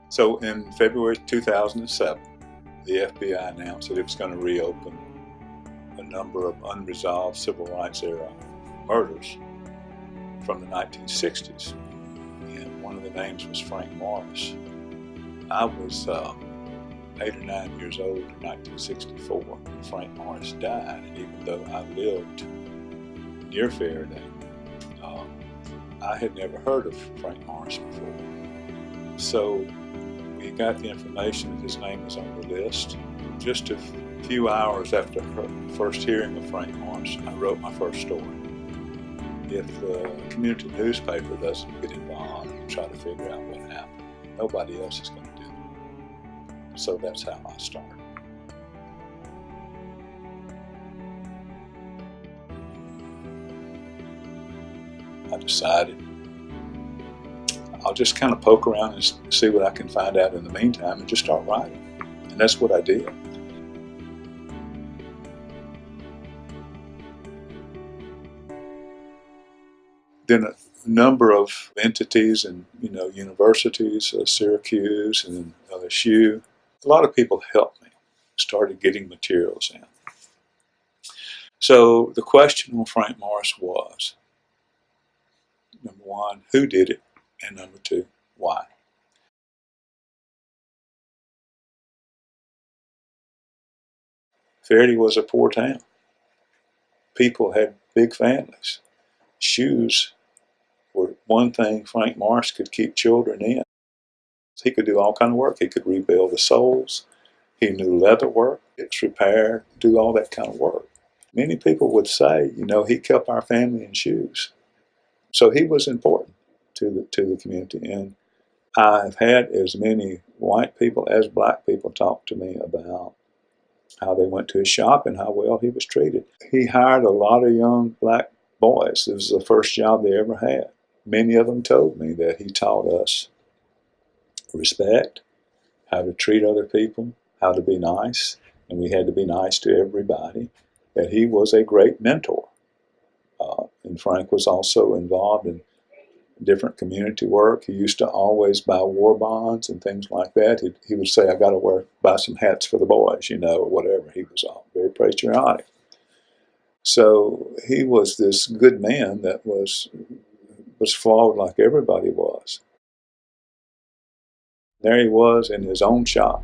So in February 2007, the FBI announced that it was going to reopen a number of unresolved civil rights era murders from the 1960s. And one of the names was Frank Morris. I was 8 or 9 years old in 1964 when Frank Morris died, and even though I lived near Faraday, I had never heard of Frank Morris before. So we got the information that his name was on the list. Just a few hours after first hearing of Frank Morris, I wrote my first story. If the community newspaper doesn't get involved and try to figure out what happened, nobody else is going to do it. So that's how I started. I decided I'll just kind of poke around and see what I can find out in the meantime and just start writing. And that's what I did. Then a number of entities and universities, Syracuse and LSU, a lot of people helped me, started getting materials in. So the question on Frank Morris was, number one, who did it? And number two, why? Faraday was a poor town. People had big families. Shoes were one thing Frank Morris could keep children in. He could do all kind of work. He could rebuild the soles. He knew leather work, fix, repair, do all that kind of work. Many people would say, he kept our family in shoes. So he was important to the community. And I've had as many white people as black people talk to me about how they went to his shop and how well he was treated. He hired a lot of young black boys. This was the first job they ever had. Many of them told me that he taught us respect, how to treat other people, how to be nice, and we had to be nice to everybody, that he was a great mentor. And Frank was also involved in different community work. He used to always buy war bonds and things like that. He would say, I got to buy some hats for the boys, or whatever. He was all very patriotic. So he was this good man that was flawed like everybody was. There he was in his own shop,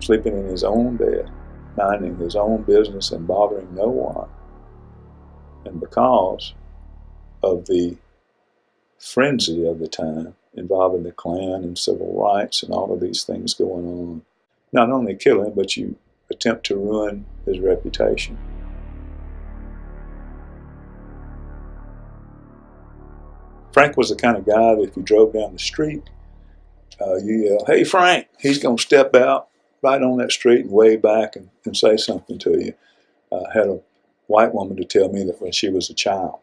sleeping in his own bed, minding his own business and bothering no one. And because of the frenzy of the time involving the Klan and civil rights and all of these things going on, not only kill him, but you attempt to ruin his reputation. Frank was the kind of guy that if you drove down the street, you yell, hey Frank, he's going to step out right on that street and wave back and say something to you. I had a white woman to tell me that when she was a child,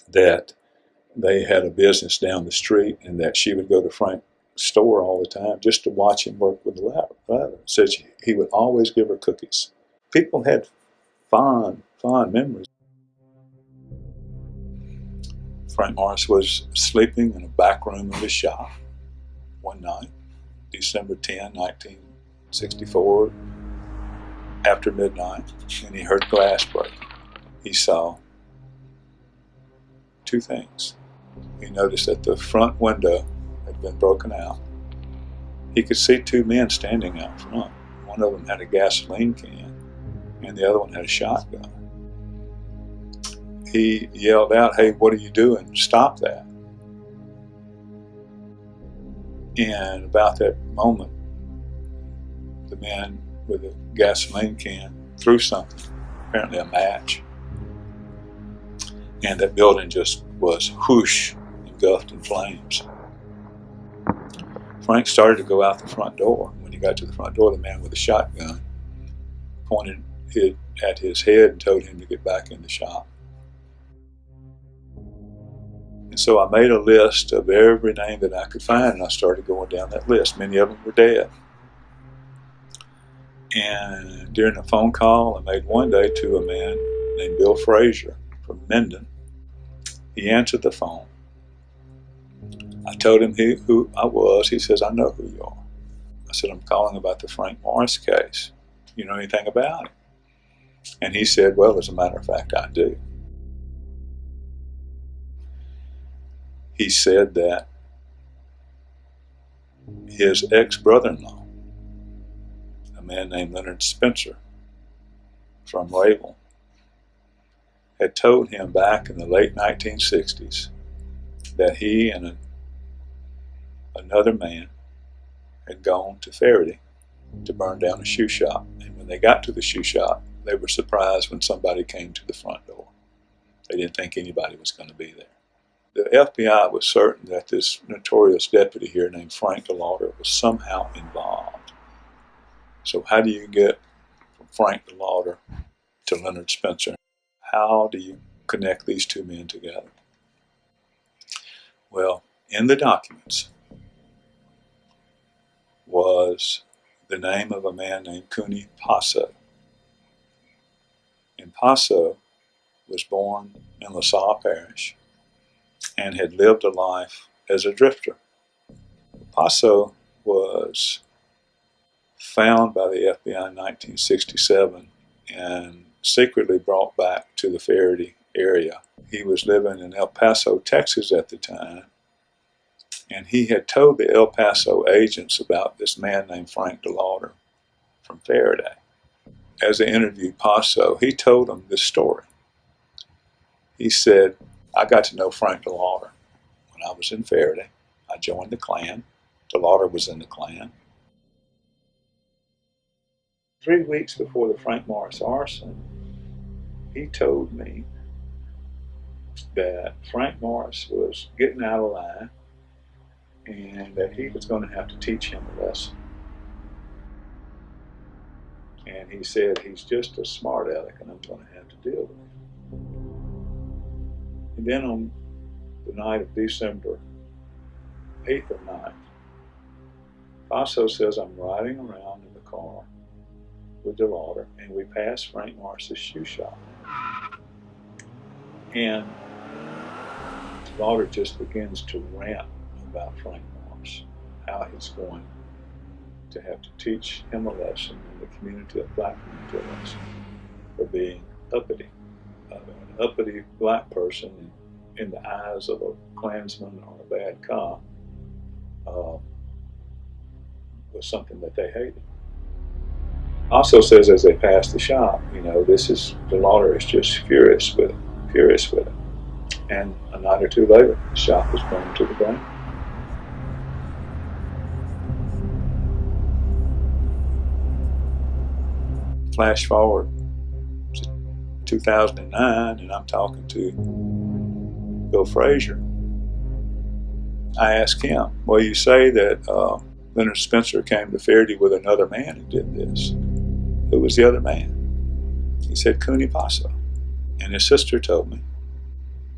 that they had a business down the street and that she would go to Frank's store all the time just to watch him work with the leather. Said he would always give her cookies. People had fond memories. Frank Morris was sleeping in a back room of his shop one night, December 10, 1964, after midnight, and he heard glass break. He saw two things. He noticed that the front window had been broken out. He could see two men standing out front. One of them had a gasoline can, and the other one had a shotgun. He yelled out, hey, what are you doing? Stop that. And about that moment, the man with a gasoline can threw something, apparently a match, and that building just was whoosh, engulfed in flames. Frank started to go out the front door. When he got to the front door, the man with the shotgun pointed it at his head and told him to get back in the shop. And so I made a list of every name that I could find, and I started going down that list. Many of them were dead. And during a phone call I made one day to a man named Bill Frazier from Minden, he answered the phone. I told him who I was. He says, I know who you are. I said, I'm calling about the Frank Morris case. You know anything about it? And he said, well, as a matter of fact, I do. He said that his ex-brother-in-law, a man named Leonard Spencer from Rayville, had told him back in the late 1960s that he and another man had gone to Faraday to burn down a shoe shop. And when they got to the shoe shop, they were surprised when somebody came to the front door. They didn't think anybody was going to be there. The FBI was certain that this notorious deputy here named Frank DeLauder was somehow involved. So how do you get from Frank DeLauder to Leonard Spencer? How do you connect these two men together? Well, in the documents was the name of a man named Ku Paso. And Paso was born in LaSalle Parish and had lived a life as a drifter. Paso was found by the FBI in 1967 and secretly brought back to the Faraday area. He was living in El Paso, Texas at the time, and he had told the El Paso agents about this man named Frank DeLauder from Faraday. As they interviewed Paso, he told them this story. He said, I got to know Frank DeLauder when I was in Faraday. I joined the Klan. DeLauder was in the Klan. 3 weeks before the Frank Morris arson, he told me that Frank Morris was getting out of line and that he was going to have to teach him a lesson. And he said, he's just a smart aleck and I'm going to have to deal with him. And then on the night of December 8th or 9th, Paso says, I'm riding around in the car with DeLauder and we pass Frank Morris's shoe shop. And DeLauder just begins to rant about Frank Morris, how he's going to have to teach him a lesson in the community of black community a lesson for being uppity. An uppity black person in the eyes of a Klansman or a bad cop was something that they hated. Also says as they pass the shop, DeLauder is just furious with it. And a night or two later, the shop was burned to the ground. Flash forward to 2009, and I'm talking to Bill Frazier. I asked him, well, you say that Leonard Spencer came to Faraday with another man who did this. Who was the other man? He said, Ku Paso. And his sister told me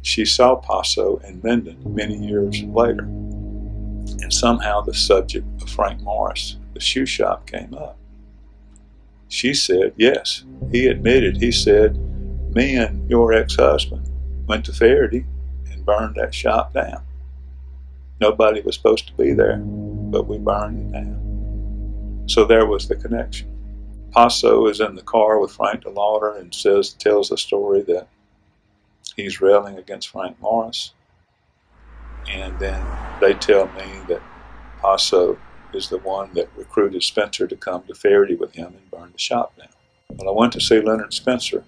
she saw Paso in Minden many years later. And somehow the subject of Frank Morris, the shoe shop, came up. She said, yes. He admitted, he said, me and your ex-husband went to Faraday and burned that shop down. Nobody was supposed to be there, but we burned it down. So there was the connection. Paso is in the car with Frank DeLauder and tells the story that he's railing against Frank Morris. And then they tell me that Paso is the one that recruited Spencer to come to Faraday with him and burn the shop down. Well, I went to see Leonard Spencer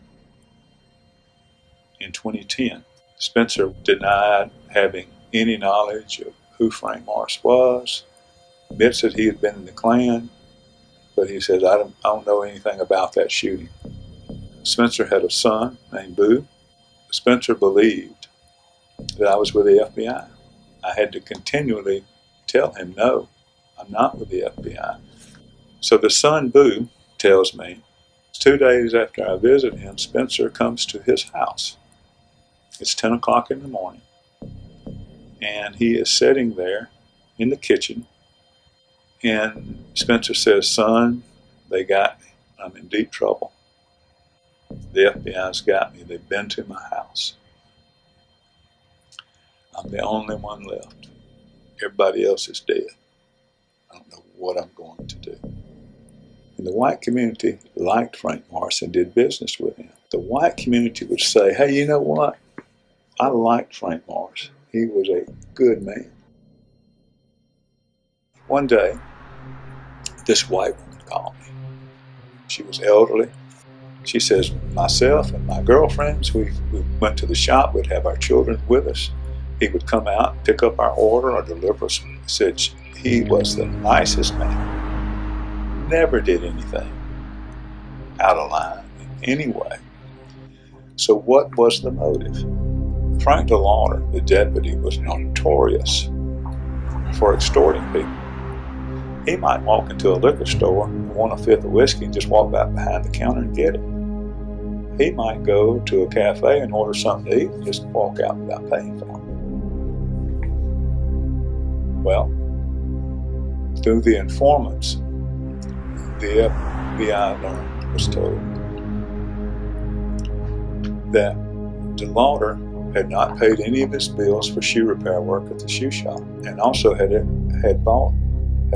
in 2010. Spencer denied having any knowledge of who Frank Morris was, admits that he had been in the Klan, but he says, I don't know anything about that shooting. Spencer had a son named Boo. Spencer believed that I was with the FBI. I had to continually tell him, no, I'm not with the FBI. So the son, Boo, tells me, 2 days after I visit him, Spencer comes to his house. It's 10 o'clock in the morning, and he is sitting there in the kitchen, and Spencer says, son, they got me. I'm in deep trouble. The FBI's got me. They've been to my house. I'm the only one left. Everybody else is dead. I don't know what I'm going to do. And the white community liked Frank Morris and did business with him. The white community would say, hey, you know what? I liked Frank Morris. He was a good man. One day, this white woman called me. She was elderly. She says, myself and my girlfriends, we went to the shop. We'd have our children with us. He would come out, pick up our order or deliver us. Said he was the nicest man. Never did anything out of line in any way. So what was the motive? Frank DeLauder, the deputy, was notorious for extorting people. He might walk into a liquor store and want a fifth of whiskey and just walk back behind the counter and get it. He might go to a cafe and order something to eat and just walk out without paying for it. Well, through the informants, the FBI learned, was told, that DeLauder had not paid any of his bills for shoe repair work at the shoe shop, and also had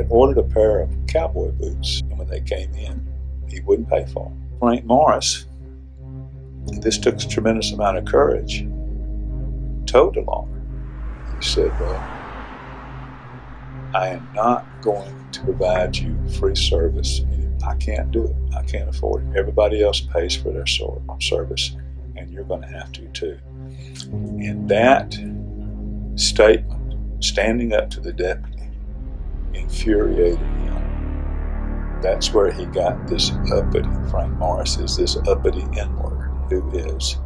ordered a pair of cowboy boots, and when they came in, he wouldn't pay for them. Frank Morris, this took a tremendous amount of courage, told DeLauder. He said, well, I am not going to provide you free service. I can't do it. I can't afford it. Everybody else pays for their service, and you're going to have to too. And that statement, standing up to the deputy, infuriated him. That's where he got this uppity. Frank Morris is this uppity N-word who is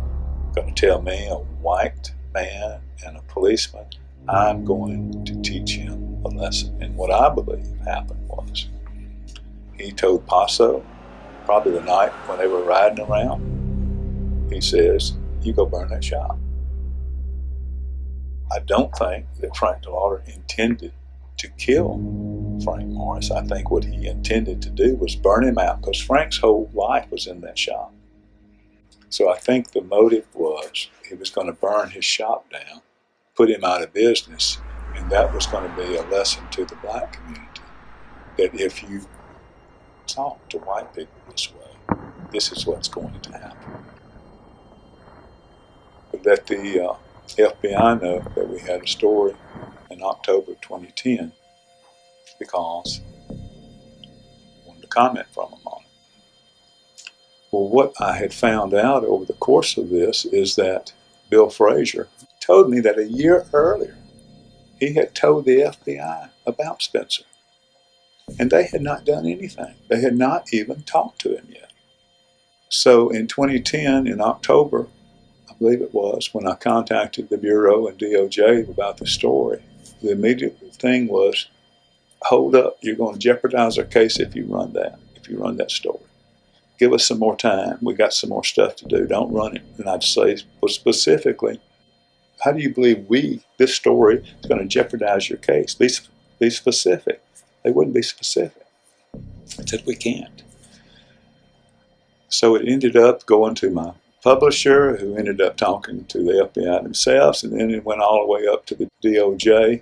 going to tell me, a white man and a policeman, I'm going to teach him a lesson. And what I believe happened was he told Paso, probably the night when they were riding around, he says, you go burn that shop. I don't think that Frank DeLauder intended to kill Frank Morris. I think what he intended to do was burn him out, because Frank's whole life was in that shop. So I think the motive was he was going to burn his shop down, put him out of business, and that was going to be a lesson to the black community, that if you talk to white people this way, this is what's going to happen. But let the FBI know that we had a story in October 2010 because I wanted to comment from them on it. Well, what I had found out over the course of this is that Bill Frazier told me that a year earlier he had told the FBI about Spencer, and they had not done anything. They had not even talked to him yet. So in 2010, in October, I believe it was, when I contacted the Bureau and DOJ about the story, the immediate thing was, hold up, you're going to jeopardize our case if you run that story. Give us some more time. We got some more stuff to do. Don't run it. And I'd say, well, specifically, how do you believe this story is going to jeopardize your case? Be specific. They wouldn't be specific. I said, we can't. So it ended up going to my publisher, who ended up talking to the FBI themselves, and then it went all the way up to the DOJ.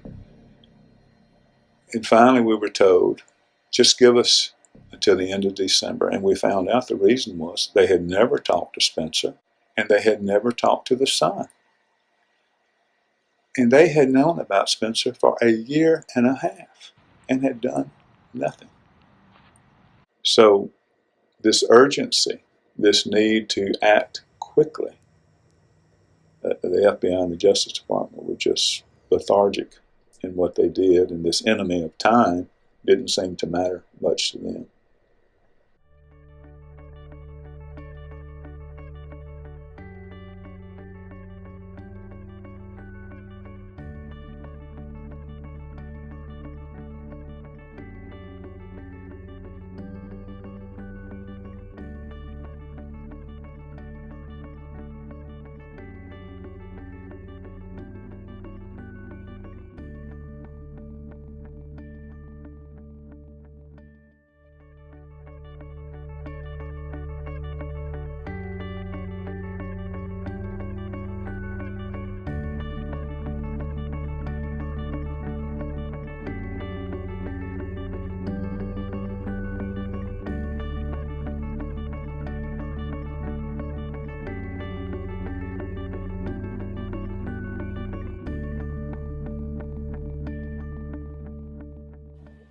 And finally we were told, just give us until the end of December. And we found out the reason was they had never talked to Spencer, and they had never talked to the son. And they had known about Spencer for a year and a half and had done nothing. So this urgency, this need to act quickly, the FBI and the Justice Department were just lethargic in what they did, and this enemy of time didn't seem to matter much to them.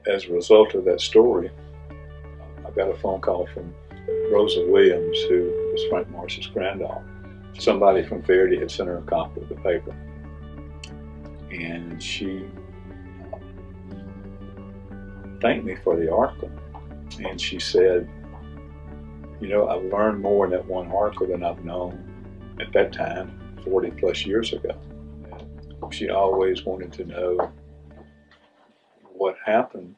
as a result of that story, I got a phone call from Rosa Williams, who was Frank Marsh's granddaughter. Somebody from Verity had sent her a copy of the paper, and she thanked me for the article. And she said, you know, I've learned more in that one article than I've known at that time, 40 plus years ago. She always wanted to know what happened